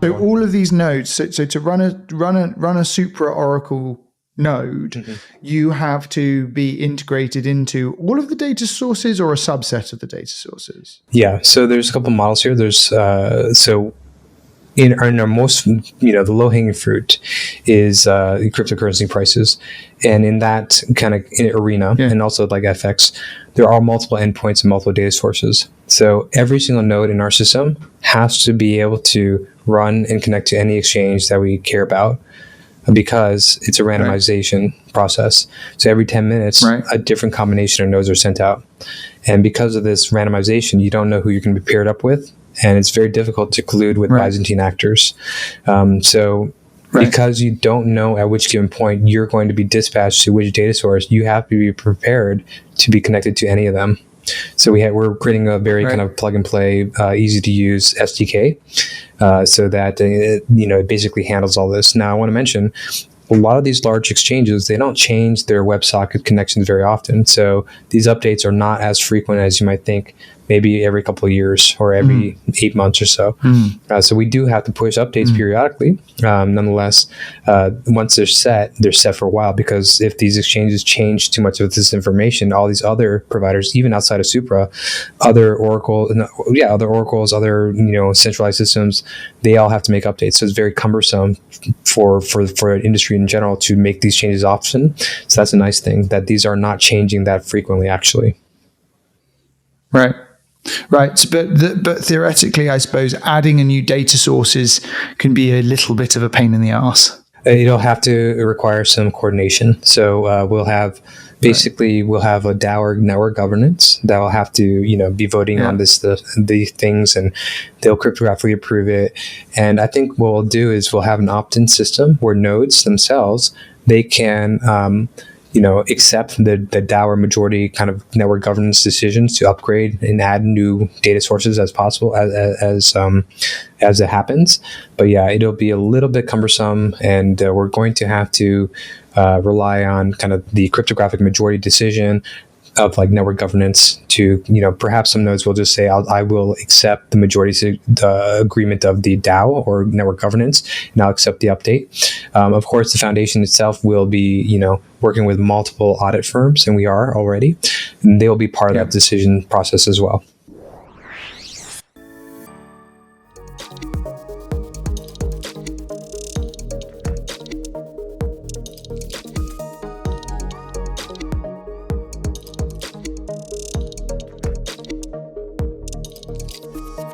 So all of these nodes. So to run a Supra Oracle node, you have to be integrated into all of the data sources or a subset of the data sources. Yeah. So there's a couple of models here. There's in our most, the low-hanging fruit is cryptocurrency prices. And in that kind of arena, and also like FX, there are multiple endpoints and multiple data sources. So every single node in our system has to be able to run and connect to any exchange that we care about, because it's a randomization process. So every 10 minutes, a different combination of nodes are sent out. And because of this randomization, you don't know who you're going to be paired up with. And it's very difficult to collude with Byzantine actors. Because you don't know at which given point you're going to be dispatched to which data source, you have to be prepared to be connected to any of them. So we're creating a very kind of plug and play, easy to use SDK, so that it basically handles all this. Now, I want to mention, a lot of these large exchanges, they don't change their WebSocket connections very often. So these updates are not as frequent as you might think, maybe every couple of years or every 8 months or so. So we do have to push updates periodically. Nonetheless, once they're set for a while, because if these exchanges change too much of this information, all these other providers, even outside of Supra, other Oracles, other centralized systems, they all have to make updates. So it's very cumbersome for industry in general to make these changes often. So that's a nice thing, that these are not changing that frequently, actually. Right. But theoretically, I suppose adding a new data sources can be a little bit of a pain in the ass. It'll have to require some coordination. So we'll have a DAO or network governance that will have to be voting on the things, and they'll cryptographically approve it. And I think what we'll do is we'll have an opt-in system where nodes themselves, they can accept the DAO or majority kind of network governance decisions to upgrade and add new data sources as possible as it happens. But yeah, it'll be a little bit cumbersome, and we're going to have to rely on kind of the cryptographic majority decision of like network governance to, perhaps some nodes will just say, I will accept the majority agreement of the DAO or network governance, and I'll accept the update. Of course, the foundation itself will be, working with multiple audit firms, and we are already, and they will be part of that decision process as well.